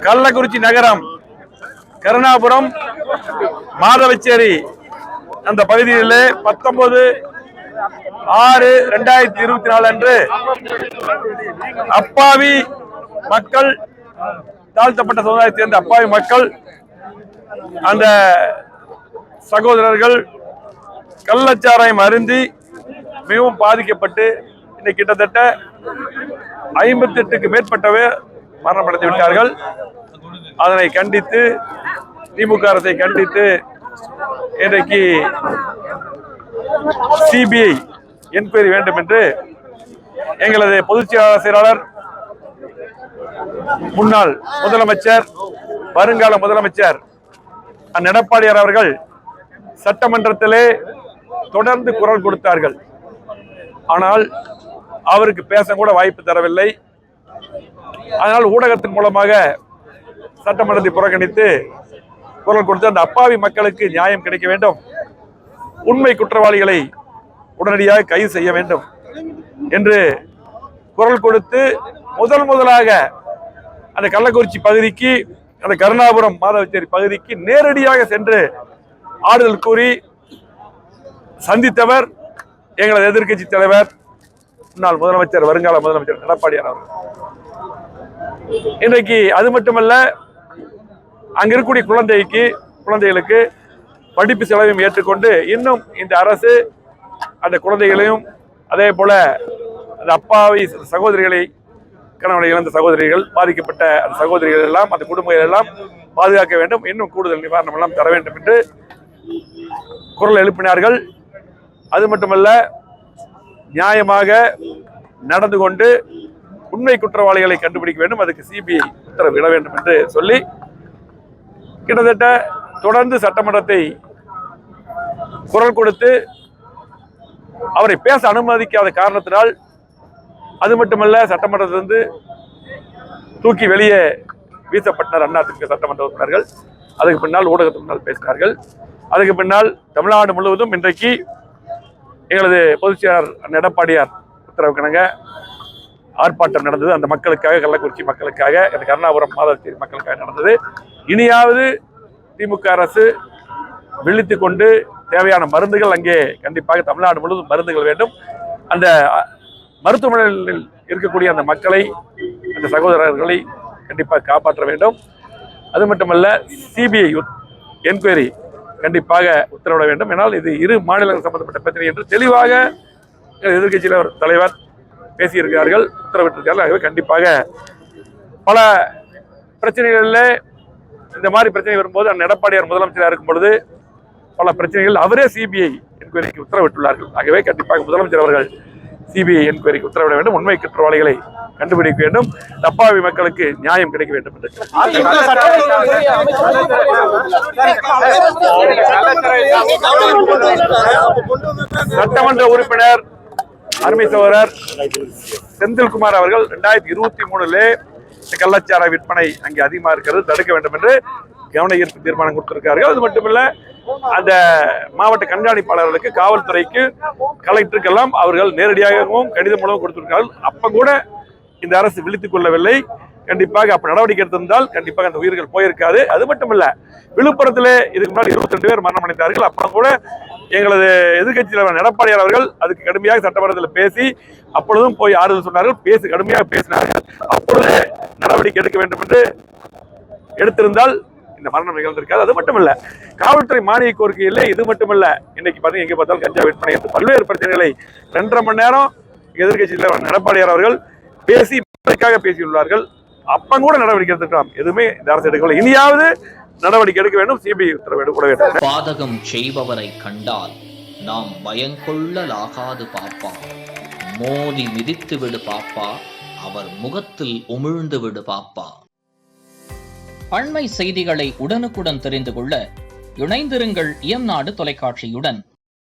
கள்ளக்குறிச்சி நகரம் கருணாபுரம் மாதவச்சேரி அந்த பகுதியிலே 19/6/2024 அன்று அப்பாவி மக்கள், தாழ்த்தப்பட்ட சமுதாயத்தை சேர்ந்த அப்பாவி மக்கள், அந்த சகோதரர்கள் கள்ளச்சாராயம் அருந்தி மிகவும் பாதிக்கப்பட்டு இன்னைக்கு கிட்டத்தட்ட 58க்கு மேற்பட்டவர் மரணமடைந்து விட்டார்கள். அதனை கண்டித்து திமுக அரசை கண்டித்து இன்றைக்கு சிபிஐ என்கொயரி வேண்டும் என்று எங்களது பொதுச் செயலாளர், முன்னாள் முதலமைச்சர், வருங்கால முதலமைச்சர் எடப்பாடியார் அவர்கள் சட்டமன்றத்திலே தொடர்ந்து குரல் கொடுத்தார்கள். ஆனால் அவருக்கு பேச கூட வாய்ப்பு தரவில்லை. அதனால் ஊடகத்தின் மூலமாக சட்டமன்றத்தை புறக்கணித்து குரல் கொடுத்து அந்த அப்பாவி மக்களுக்கு நியாயம் கிடைக்க வேண்டும், உண்மை குற்றவாளிகளை உடனடியாக கைது செய்ய வேண்டும் என்று குரல் கொடுத்து முதலாக அந்த கள்ளக்குறிச்சி பகுதிக்கு, அந்த கருணாபுரம் மாதவச்சேரி பகுதிக்கு நேரடியாக சென்று ஆறுதல் கூறி சந்தித்தவர் எங்களது எதிர்க்கட்சி தலைவர், முன்னாள் முதலமைச்சர், வருங்கால முதலமைச்சர் எடப்பாடியார் அவர்கள். இன்றைக்கு அது மட்டுமல்ல, அங்க இருக்கக்கூடிய குழந்தைகளுக்கு படிப்பு செலவையும் ஏற்றுக்கொண்டு இன்னும் இந்த அரசு அந்த குழந்தைகளையும், அதே போல அந்த அப்பாவி சகோதரிகளை, கணவனை இழந்த சகோதரிகள், பாதிக்கப்பட்ட அந்த சகோதரிகள் எல்லாம், அந்த குடும்பங்கள் எல்லாம் பாதுகாக்க வேண்டும், இன்னும் கூடுதல் நிவாரணம் எல்லாம் தர வேண்டும் என்று குரல் எழுப்பினார்கள். அது மட்டுமல்ல, நியாயமாக நடந்து கொண்டு உண்மை குற்றவாளிகளை கண்டுபிடிக்க வேண்டும், அதுக்கு சிபிஐ உத்தரவிட வேண்டும் என்று சொல்லி கிட்டத்தட்ட தொடர்ந்து சட்டமன்றத்தை குரல் கொடுத்து அவரை பேச அனுமதிக்காத காரணத்தினால், அது மட்டுமல்ல, சட்டமன்றத்திலிருந்து தூக்கி வெளியே வீசப்பட்டனர் அதிமுக சட்டமன்ற உறுப்பினர்கள். அதுக்கு பின்னால் ஊடகத்துக்கு முன்னால் பேசினார்கள். அதுக்கு பின்னால் தமிழ்நாடு முழுவதும் இன்றைக்கு எங்களது பொதுச் செயலாளர் எடப்பாடியார் உத்தரவுக்கிணங்க ஆர்ப்பாட்டம் நடந்தது. அந்த மக்களுக்காக, கள்ளக்குறிச்சி மக்களுக்காக, அந்த கருணாபுரம் மாதவச்சேரி மக்களுக்காக நடந்தது. இனியாவது திமுக அரசு விழித்துக் கொண்டு தேவையான மருந்துகள் அங்கே கண்டிப்பாக தமிழ்நாடு முழுவதும் மருந்துகள் வேண்டும். அந்த மருத்துவமனையில் இருக்கக்கூடிய அந்த மக்களை, அந்த சகோதரர்களை கண்டிப்பாக காப்பாற்ற வேண்டும். அது மட்டுமல்ல, சிபிஐ என்கொயரி கண்டிப்பாக உத்தரவிட வேண்டும். ஏனால் இது இரு மாநிலங்கள் சம்பந்தப்பட்ட பிரச்சனை என்று தெளிவாக எதிர்க்கட்சியில் தலைவர் பேசியிருக்கிறார்கள், உத்தரவிட்டிருக்கிறார்கள். ஆகவே கண்டிப்பாக பல பிரச்சனைகளில் இந்த மாதிரி பிரச்சனை வரும்போது அந்த எடப்பாடியார் முதலமைச்சராக இருக்கும் பொழுது பல பிரச்சனைகள் அவரே சிபிஐ என்கொயரிக்கு உத்தரவிட்டுள்ளார்கள். ஆகவே கண்டிப்பாக முதலமைச்சர் அவர்கள் சிபிஐ என்கொயரிக்கு உத்தரவிட வேண்டும், உண்மை குற்றவாளிகளை கண்டுபிடிக்க வேண்டும், அப்பாவி மக்களுக்கு நியாயம் கிடைக்க வேண்டும் என்று சட்டமன்ற உறுப்பினர் அருமை சகோதரர் செந்தில்குமார் அவர்கள் 2023 கள்ளச்சார விற்பனை அங்கே அதிகமாக இருக்கிறது, தடுக்க வேண்டும் என்று கவன ஈர்ப்பு தீர்மானம் கொடுத்திருக்கார்கள். அது மட்டுமல்ல, அந்த மாவட்ட கண்காணிப்பாளர்களுக்கு, காவல்துறைக்கு, கலெக்டருக்கெல்லாம் அவர்கள் நேரடியாகவும் கடிதம் மூலம் கொடுத்திருக்கிறார்கள். அப்ப கூட இந்த அரசு விழித்துக் கொள்ளவில்லை. கண்டிப்பாக அப்ப நடவடிக்கை எடுத்திருந்தால் கண்டிப்பாக அந்த உயிர்கள் போயிருக்காது. அது மட்டுமல்ல, விழுப்புரத்திலே இதுக்கு முன்னாடி 22 பேர் மரணம் அடைந்தார்கள். அப்புறம் கூட எங்களது எதிர்க்கட்சி தலைவர் எடப்பாடியார் அவர்கள் அதுக்கு கடுமையாக சட்டமன்றத்தில் பேசி அப்பொழுதும் போய் ஆறுதல் சொன்னார்கள், கடுமையாக பேசினார்கள். அப்பொழுது நடவடிக்கை எடுக்க வேண்டும் என்று எடுத்திருந்தால் இந்த மரணம் நிகழ்ந்திருக்காது. அது மட்டுமல்ல, காவல்துறை மானிய கோரிக்கையில் இது மட்டுமல்ல, இன்னைக்கு பார்த்தீங்கன்னா எங்கே பார்த்தாலும் கஞ்சா விற்பனை என்று பல்வேறு பிரச்சனைகளை 2.5 மணி நேரம் எதிர்க்கட்சி தலைவர் எடப்பாடியார் அவர்கள் பேசியுள்ளார்கள். அப்ப கூட நடவடிக்கை எடுத்துக்கலாம், எதுவுமே இந்த அரசு எடுக்கவில்லை. இனியாவது நடவடிக்கை எடுக்க வேண்டும், சிபிஐ உத்தரவு கூட வேண்டும். பாதகம் செய்பவரை கண்டால் நாம் பயங்கொள்ளலாகாது பாப்பா, மோதி மிதித்து விடு பாப்பா, அவர் முகத்தில் உமிழ்ந்து விடு பாப்பா. அண்மை செய்திகளை உடனுக்குடன் தெரிந்து கொள்ள இணைந்திருங்கள் இயம்நாடு தொலைக்காட்சியுடன்.